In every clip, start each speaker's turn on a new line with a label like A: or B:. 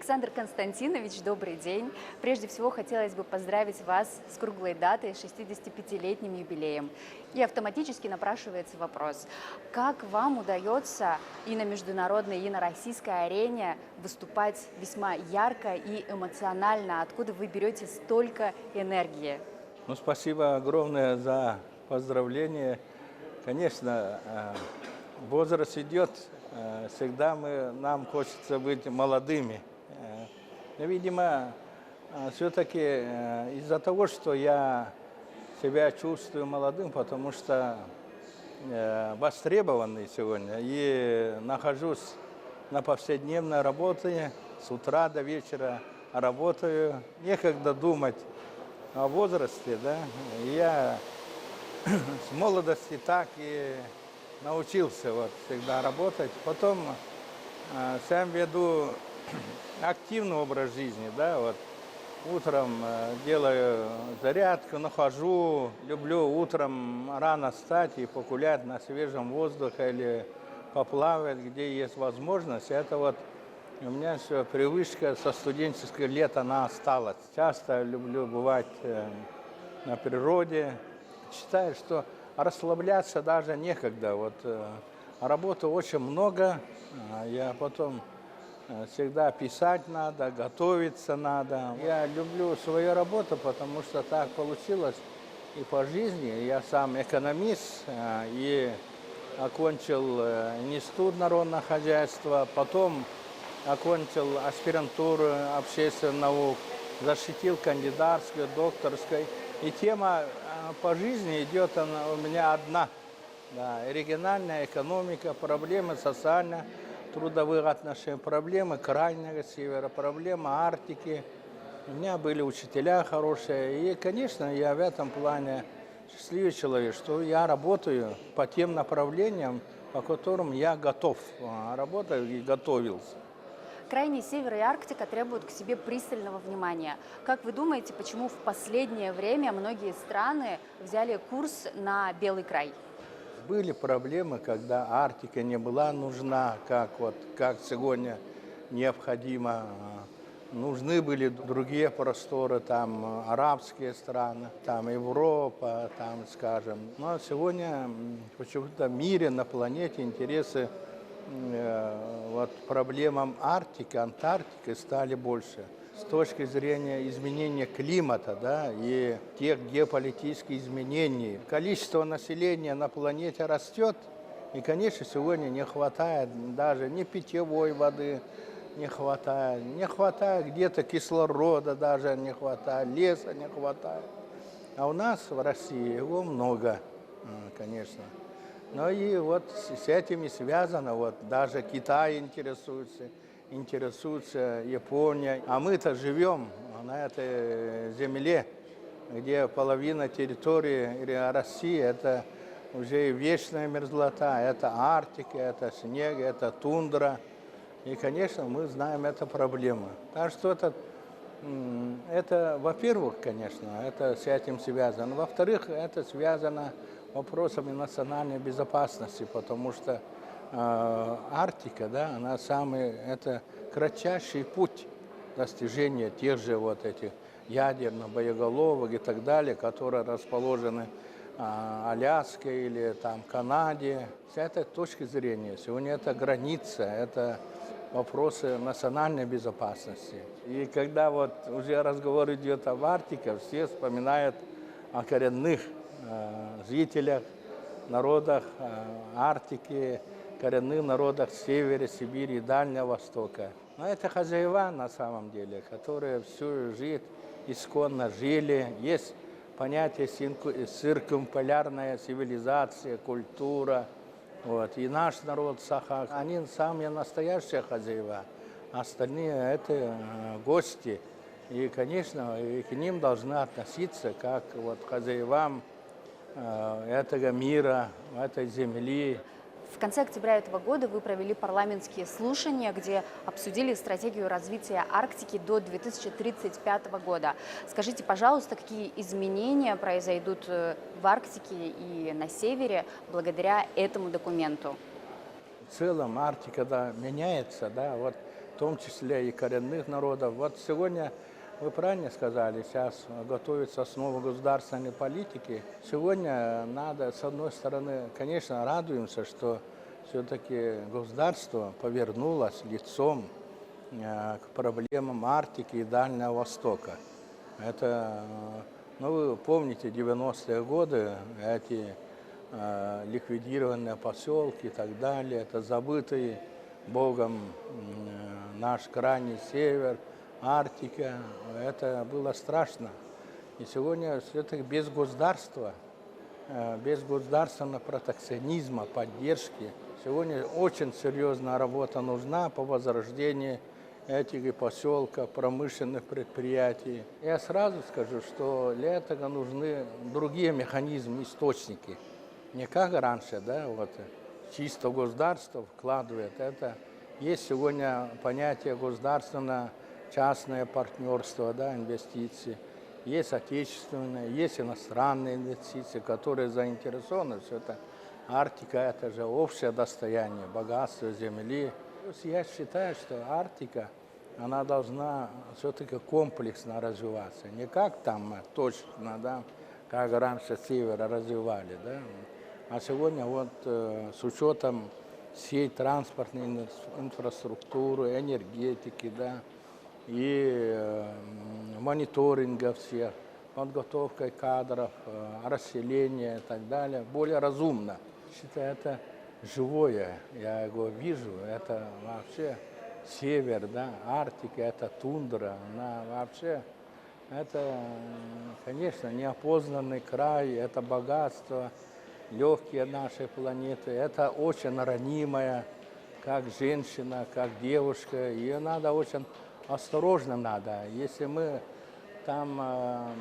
A: Александр Константинович, добрый день. Прежде всего, хотелось бы поздравить вас с круглой датой, 65-летним юбилеем. И автоматически напрашивается вопрос, как вам удается и на международной, и на российской арене выступать весьма ярко и эмоционально? Откуда вы берете столько энергии?
B: Ну, спасибо огромное за поздравление. Конечно, возраст идет, всегда нам хочется быть молодыми. Но, видимо, все-таки из-за того, что я себя чувствую молодым, потому что востребованный сегодня и нахожусь на повседневной работе, с утра до вечера работаю, некогда думать о возрасте, да. Я с молодости так и научился вот всегда работать. Потом сам веду активный образ жизни, да, вот. Утром делаю зарядку, нахожу, люблю утром рано встать и погулять на свежем воздухе или поплавать, где есть возможность. Это вот у меня все привычка со студенческих лет, она осталась. Часто люблю бывать на природе. Считаю, что расслабляться даже некогда. Вот работы очень много, я потом всегда писать надо, готовиться надо. Я люблю свою работу, потому что так получилось и по жизни. Я сам экономист и окончил институт народного хозяйства, потом окончил аспирантуру общественных наук, защитил кандидатскую, докторской. И тема по жизни идет она у меня одна. Да, региональная экономика, проблемы социальные, трудовых отношений, проблемы Крайнего Севера, проблемы Арктики. У меня были учителя хорошие. И, конечно, я в этом плане счастливый человек, что я работаю по тем направлениям, по которым я готов. Работаю и готовился.
A: Крайний север и Арктика требуют к себе пристального внимания. Как вы думаете, почему в последнее время многие страны взяли курс на Белый край?
B: Были проблемы, когда Арктика не была нужна, как сегодня необходимо. Нужны были другие просторы, там арабские страны, там Европа, там, скажем. Но сегодня почему-то в мире, на планете интересы проблемам Арктики, Антарктики стали больше. С точки зрения изменения климата, да, и тех геополитических изменений. Количество населения на планете растет, и, конечно, сегодня не хватает даже ни питьевой воды, не хватает где-то кислорода даже не хватает, леса не хватает. А у нас в России его много, конечно. Ну и вот с этим и связано, вот даже Китай интересуется Япония. А мы-то живем на этой земле, где половина территории России – это уже вечная мерзлота, это Арктика, это снег, это тундра. И, конечно, мы знаем эту проблему. Так что это, во-первых, конечно, это с этим связано. Во-вторых, это связано с вопросами национальной безопасности, потому что Арктика, да, она это кратчайший путь достижения тех же вот этих ядерных боеголовок и так далее, которые расположены в Аляске или там Канаде. С этой точки зрения сегодня это граница, это вопросы национальной безопасности. И когда вот уже разговор идет об Арктике, все вспоминают о коренных жителях, народах Арктики, коренных народах Севера, Сибири и Дальнего Востока. Но это хозяева на самом деле, которые всю жизнь исконно жили. Есть понятие циркумполярная цивилизация, культура. Вот. И наш народ Саха, они самые настоящие хозяева, остальные это гости. И, конечно, и к ним должны относиться как к хозяевам этого мира, этой земли.
A: В конце октября этого года вы провели парламентские слушания, где обсудили стратегию развития Арктики до 2035 года. Скажите, пожалуйста, какие изменения произойдут в Арктике и на севере благодаря этому документу?
B: В целом Арктика, да, меняется, да, вот том числе и коренных народов. Вот сегодня, вы правильно сказали, сейчас готовится основа государственной политики. Сегодня надо, с одной стороны, конечно, радуемся, что все-таки государство повернулось лицом к проблемам Арктики и Дальнего Востока. Это, ну, вы помните, 90-е годы, эти ликвидированные поселки и так далее, это забытый Богом наш крайний север, Арктика, это было страшно. И сегодня все-таки без государства, без государственного протекционизма, поддержки, сегодня очень серьезная работа нужна по возрождению этих поселков, промышленных предприятий. Я сразу скажу, что для этого нужны другие механизмы, источники. Не как раньше, да, вот чисто государство вкладывает это. Есть сегодня понятие государственно-частное партнерство, да, инвестиции. Есть отечественные, есть иностранные инвестиции, которые заинтересованы. Все это Арктика – это же общее достояние, богатство земли. Я считаю, что Арктика, она должна все-таки комплексно развиваться. Не как там точно, да, как раньше севера развивали, да. А сегодня вот с учетом всей транспортной инфраструктуры, энергетики, да, и мониторинга всех, подготовкой кадров, расселения и так далее, более разумно. Считаю, это живое, я его вижу, это вообще север, да, Арктика, это тундра, она вообще, это, конечно, неопознанный край, это богатство, легкие нашей планеты, это очень ранимая, как женщина, как девушка, ее надо очень осторожно надо. Если мы там,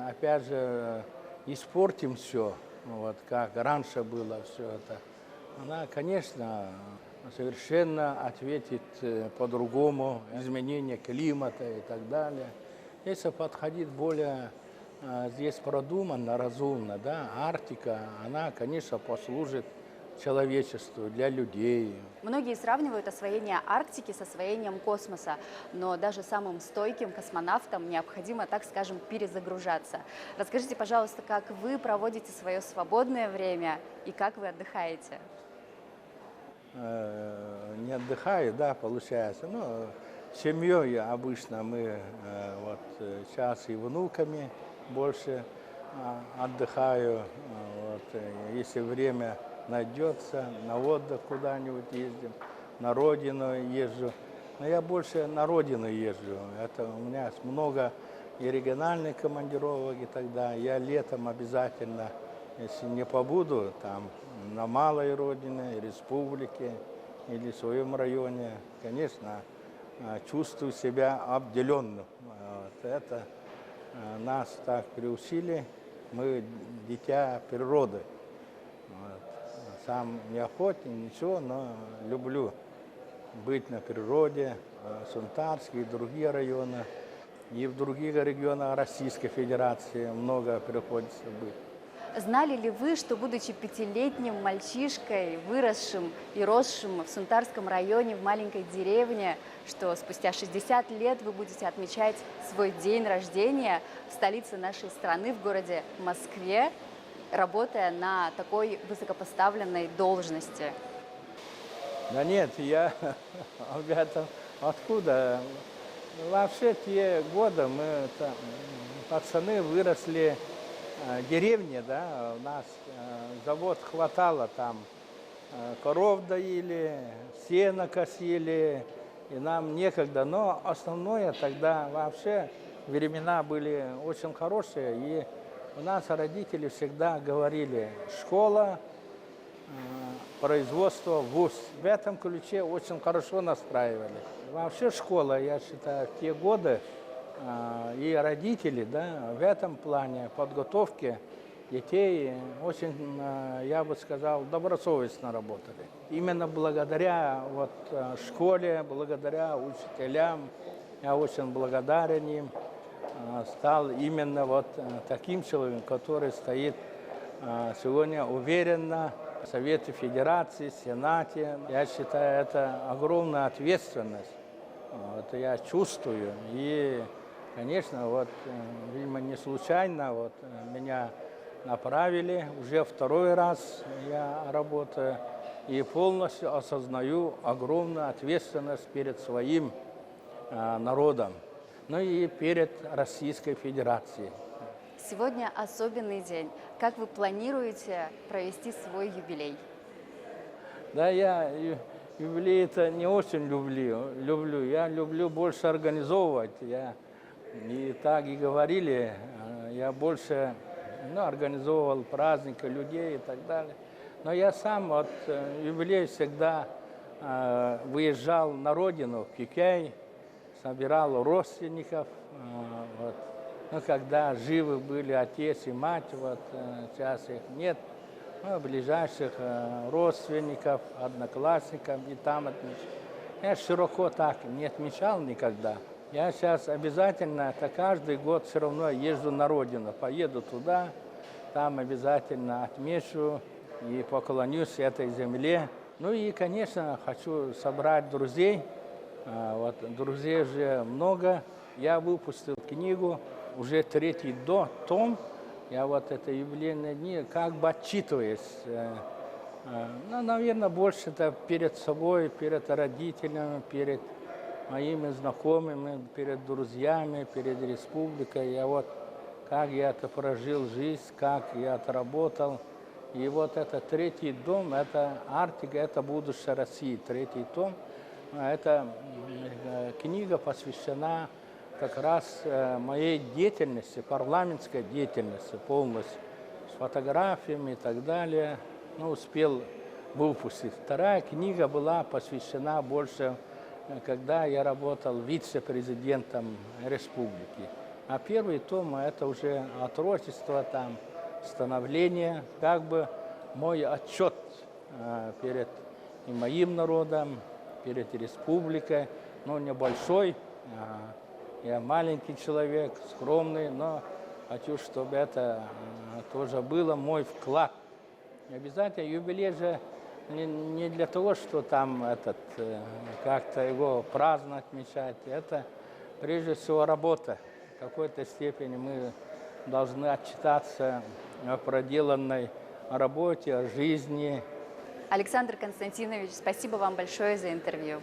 B: опять же, испортим все, вот как раньше было все это, она, конечно, совершенно ответит по-другому, изменение климата и так далее. Если подходить более здесь продуманно, разумно, да, Арктика, она, конечно, послужит человечеству, для людей.
A: Многие сравнивают освоение Арктики с освоением космоса, но даже самым стойким космонавтам необходимо, так скажем, перезагружаться. Расскажите, пожалуйста, как вы проводите свое свободное время и как вы отдыхаете?
B: Не отдыхаю, да, получается. Ну, с семьей обычно мы вот сейчас и внуками больше отдыхаю. Вот, если время найдется, на отдых куда-нибудь ездим, на родину езжу. Но я больше на родину езжу. Это у меня много и региональных командировок и так далее. Я летом обязательно, если не побуду, там на малой родине, республике или в своем районе, конечно, чувствую себя обделенным. Вот это нас так приучили, мы дитя природы. Вот. Сам не охотник, ничего, но люблю быть на природе, Сунтарский и другие районы. И в других регионах Российской Федерации много приходится быть.
A: Знали ли вы, что, будучи пятилетним мальчишкой, выросшим и росшим в Сунтарском районе, в маленькой деревне, что спустя 60 лет вы будете отмечать свой день рождения в столице нашей страны, в городе Москве, работая на такой высокопоставленной должности?
B: Да нет, я об этом откуда? Вообще те годы мы, там, пацаны, выросли в деревне, да, у нас завод хватало, там коров доили, сено косили, и нам некогда. Но основное тогда вообще времена были очень хорошие, и у нас родители всегда говорили: школа, производство, вуз. В этом ключе очень хорошо настраивали. Вообще школа, я считаю, в те годы и родители, да, в этом плане подготовки детей очень, я бы сказал, добросовестно работали. Именно благодаря вот школе, благодаря учителям, я очень благодарен им, стал именно вот таким человеком, который стоит сегодня уверенно в Совете Федерации, Сенате. Я считаю, это огромная ответственность. Вот я чувствую. И, конечно, вот, видимо, не случайно вот, меня направили. Уже второй раз я работаю и полностью осознаю огромную ответственность перед своим народом, ну и перед Российской Федерацией.
A: Сегодня особенный день. Как вы планируете провести свой юбилей?
B: Да, я юбилей-то не очень люблю. Я люблю больше организовывать. И так и говорили, я больше организовывал праздники людей и так далее. Но я сам от юбилея всегда выезжал на родину, в Кикей, собирал родственников. Вот. Ну, когда живы были отец и мать, вот сейчас их нет. Ну, ближайших родственников, одноклассников, и там отмечал. Я широко так не отмечал никогда. Я сейчас обязательно, это каждый год все равно езжу на родину, поеду туда, там обязательно отмечу и поклонюсь этой земле. Ну и, конечно, хочу собрать друзей. Вот, друзей уже много. Я выпустил книгу, уже третий том. Я вот это юбилейные дни как бы отчитываюсь. Ну, наверное, больше это перед собой, перед родителями, перед моими знакомыми, перед друзьями, перед республикой. Я вот как я это прожил жизнь, как я отработал. И вот это третий дом, это Арктика, это будущее России. Третий том, эта книга посвящена как раз моей деятельности, парламентской деятельности полностью, с фотографиями и так далее. Ну, успел выпустить. Вторая книга была посвящена больше, когда я работал вице-президентом республики. А первый том – это уже отрочество, там, становление, как бы мой отчет перед и моим народом, перед республикой, ну, небольшой. Я маленький человек, скромный, но хочу, чтобы это тоже было мой вклад. Обязательно юбилей же не для того, что там как-то его праздно отмечать. Это прежде всего работа. В какой-то степени мы должны отчитаться о проделанной работе, о жизни.
A: Александр Константинович, спасибо вам большое за интервью.